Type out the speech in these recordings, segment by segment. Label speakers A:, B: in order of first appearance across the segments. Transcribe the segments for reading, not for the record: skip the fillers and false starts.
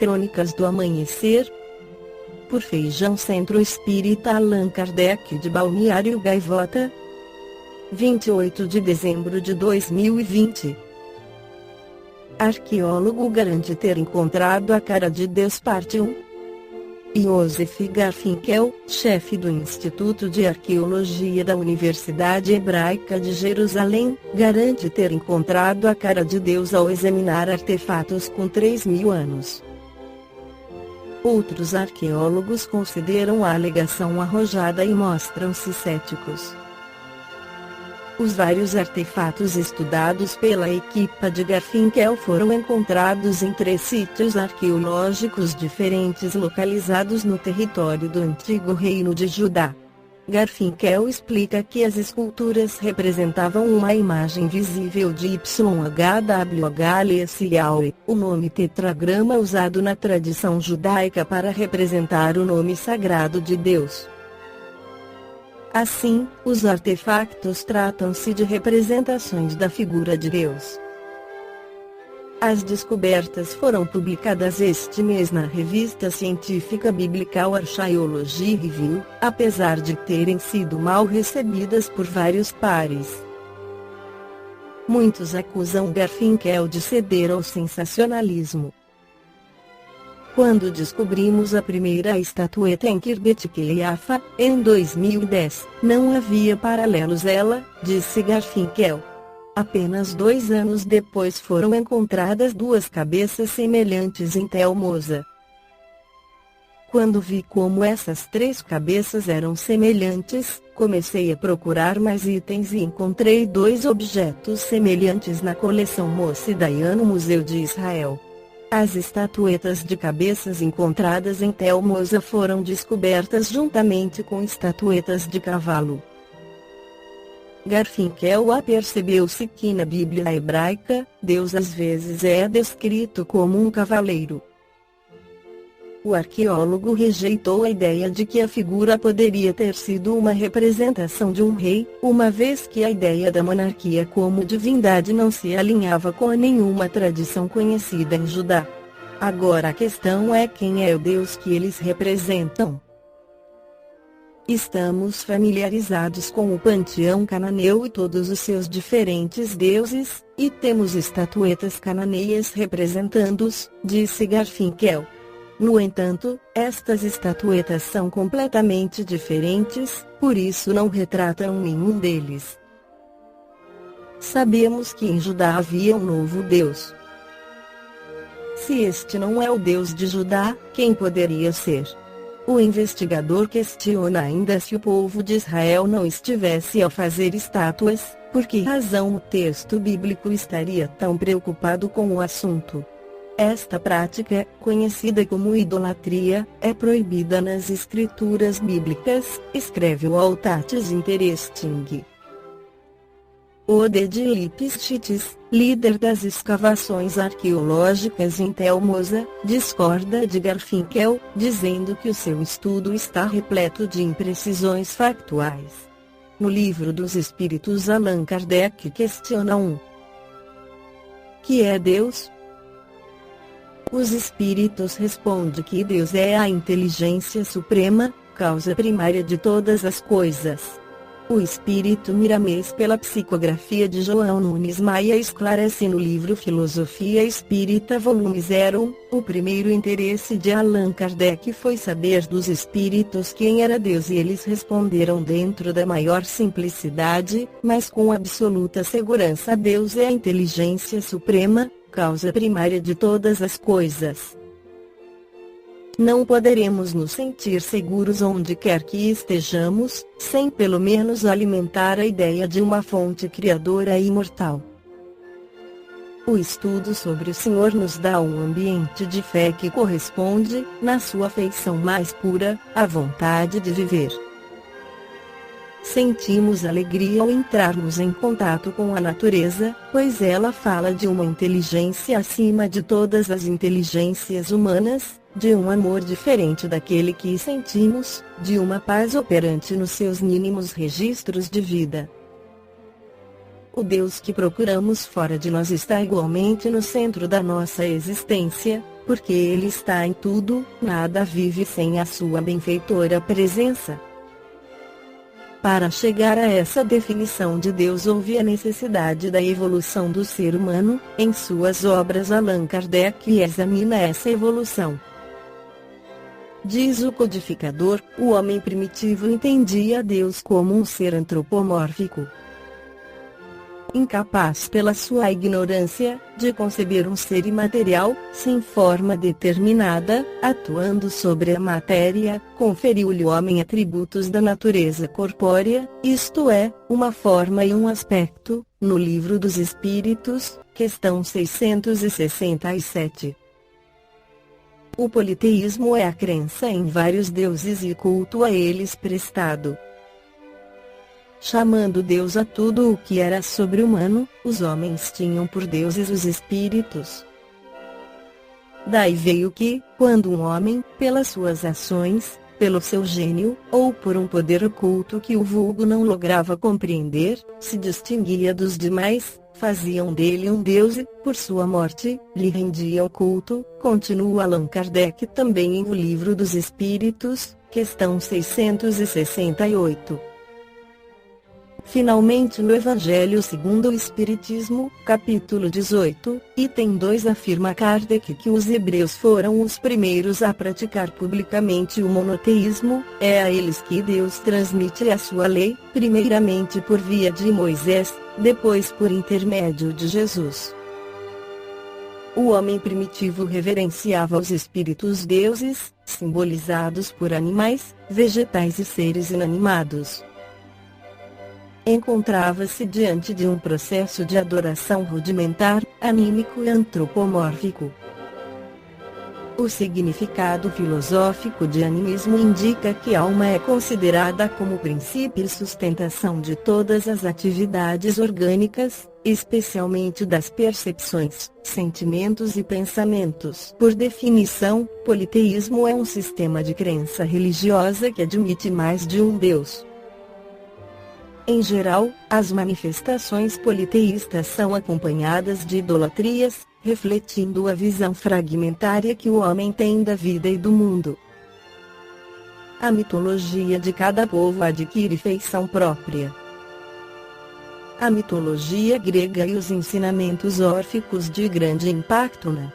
A: Crônicas do Amanhecer, por Feijão Centro Espírita Allan Kardec de Balneário Gaivota, 28 de dezembro de 2020. Arqueólogo garante ter encontrado a cara de Deus, parte 1. Joseph Garfinkel, chefe do Instituto de Arqueologia da Universidade Hebraica de Jerusalém, garante ter encontrado a cara de Deus ao examinar artefatos com 3.000 anos. Outros arqueólogos consideram a alegação arrojada e mostram-se céticos. Os vários artefatos estudados pela equipa de Garfinkel foram encontrados em 3 sítios arqueológicos diferentes localizados no território do antigo Reino de Judá. Garfinkel explica que as esculturas representavam uma imagem visível de YHWH, o nome tetragrama usado na tradição judaica para representar o nome sagrado de Deus. Assim, os artefactos tratam-se de representações da figura de Deus. As descobertas foram publicadas este mês na revista científica Biblical Archaeology Review, apesar de terem sido mal recebidas por vários pares. Muitos acusam Garfinkel de ceder ao sensacionalismo. Quando descobrimos a primeira estatueta em Khirbet Qeiyafa, em 2010, não havia paralelos ela, disse Garfinkel. Apenas 2 anos depois foram encontradas 2 cabeças semelhantes em Tel Moza. Quando vi como essas 3 cabeças eram semelhantes, comecei a procurar mais itens e encontrei 2 objetos semelhantes na coleção Moshe Dayan no Museu de Israel. As estatuetas de cabeças encontradas em Tel Moza foram descobertas juntamente com estatuetas de cavalo. Garfinkel apercebeu-se que na Bíblia hebraica, Deus às vezes é descrito como um cavaleiro. O arqueólogo rejeitou a ideia de que a figura poderia ter sido uma representação de um rei, uma vez que a ideia da monarquia como divindade não se alinhava com nenhuma tradição conhecida em Judá. Agora a questão é quem é o Deus que eles representam. Estamos familiarizados com o panteão cananeu e todos os seus diferentes deuses, e temos estatuetas cananeias representando-os, disse Garfinkel. No entanto, estas estatuetas são completamente diferentes, por isso não retratam nenhum deles. Sabemos que em Judá havia um novo Deus. Se este não é o Deus de Judá, quem poderia ser? O investigador questiona ainda se o povo de Israel não estivesse a fazer estátuas, por que razão o texto bíblico estaria tão preocupado com o assunto? Esta prática, conhecida como idolatria, é proibida nas escrituras bíblicas, escreve o Altatis Interesting. Ode de Lipschitz, líder das escavações arqueológicas em Tel Moza, discorda de Garfinkel, dizendo que o seu estudo está repleto de imprecisões factuais. No Livro dos Espíritos, Allan Kardec questiona que é Deus? Os Espíritos respondem que Deus é a inteligência suprema, causa primária de todas as coisas. O Espírito Miramês, pela psicografia de João Nunes Maia, esclarece no livro Filosofia Espírita volume 0, o primeiro interesse de Allan Kardec foi saber dos espíritos quem era Deus, e eles responderam dentro da maior simplicidade, mas com absoluta segurança: Deus é a inteligência suprema, causa primária de todas as coisas. Não poderemos nos sentir seguros onde quer que estejamos, sem pelo menos alimentar a ideia de uma fonte criadora e imortal. O estudo sobre o Senhor nos dá um ambiente de fé que corresponde, na sua feição mais pura, à vontade de viver. Sentimos alegria ao entrarmos em contato com a natureza, pois ela fala de uma inteligência acima de todas as inteligências humanas, de um amor diferente daquele que sentimos, de uma paz operante nos seus mínimos registros de vida. O Deus que procuramos fora de nós está igualmente no centro da nossa existência, porque Ele está em tudo, nada vive sem a sua benfeitora presença. Para chegar a essa definição de Deus houve a necessidade da evolução do ser humano. Em suas obras Allan Kardec examina essa evolução. Diz o codificador, o homem primitivo entendia Deus como um ser antropomórfico, incapaz pela sua ignorância, de conceber um ser imaterial, sem forma determinada, atuando sobre a matéria, conferiu-lhe o homem atributos da natureza corpórea, isto é, uma forma e um aspecto, no Livro dos Espíritos, questão 667. O politeísmo é a crença em vários deuses e culto a eles prestado. Chamando Deus a tudo o que era sobre-humano, os homens tinham por deuses os espíritos. Daí veio que, quando um homem, pelas suas ações, pelo seu gênio, ou por um poder oculto que o vulgo não lograva compreender, se distinguia dos demais, faziam dele um deus e, por sua morte, lhe rendiam culto, continua Allan Kardec também em O Livro dos Espíritos, questão 668. Finalmente no Evangelho segundo o Espiritismo, capítulo 18, item 2 afirma Kardec que os hebreus foram os primeiros a praticar publicamente o monoteísmo, é a eles que Deus transmite a sua lei, primeiramente por via de Moisés, depois por intermédio de Jesus. O homem primitivo reverenciava os espíritos deuses, simbolizados por animais, vegetais e seres inanimados. Encontrava-se diante de um processo de adoração rudimentar, anímico e antropomórfico. O significado filosófico de animismo indica que a alma é considerada como princípio e sustentação de todas as atividades orgânicas, especialmente das percepções, sentimentos e pensamentos. Por definição, politeísmo é um sistema de crença religiosa que admite mais de um Deus. Em geral, as manifestações politeístas são acompanhadas de idolatrias, refletindo a visão fragmentária que o homem tem da vida e do mundo. A mitologia de cada povo adquire feição própria. A mitologia grega e os ensinamentos órficos de grande impacto na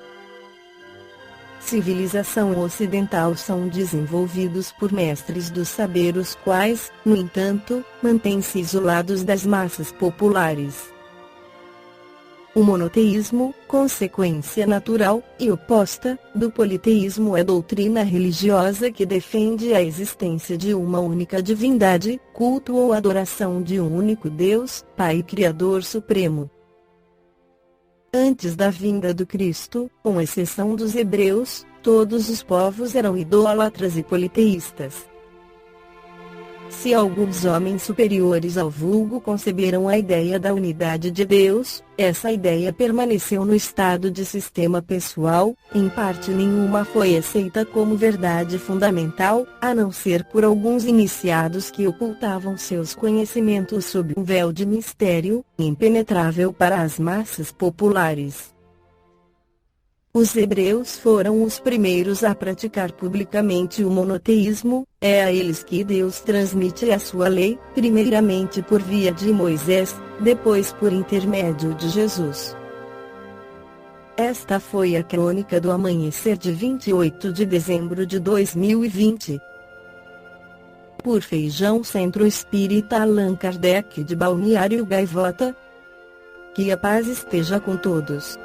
A: civilização ocidental são desenvolvidos por mestres do saber, os quais, no entanto, mantêm-se isolados das massas populares. O monoteísmo, consequência natural, e oposta, do politeísmo, é doutrina religiosa que defende a existência de uma única divindade, culto ou adoração de um único Deus, Pai Criador Supremo. Antes da vinda do Cristo, com exceção dos hebreus, todos os povos eram idólatras e politeístas. Se alguns homens superiores ao vulgo conceberam a ideia da unidade de Deus, essa ideia permaneceu no estado de sistema pessoal, em parte nenhuma foi aceita como verdade fundamental, a não ser por alguns iniciados que ocultavam seus conhecimentos sob um véu de mistério, impenetrável para as massas populares. Os hebreus foram os primeiros a praticar publicamente o monoteísmo, é a eles que Deus transmite a sua lei, primeiramente por via de Moisés, depois por intermédio de Jesus. Esta foi a crônica do amanhecer de 28 de dezembro de 2020. Por Feijão Centro Espírita Allan Kardec de Balneário Gaivota. Que a paz esteja com todos.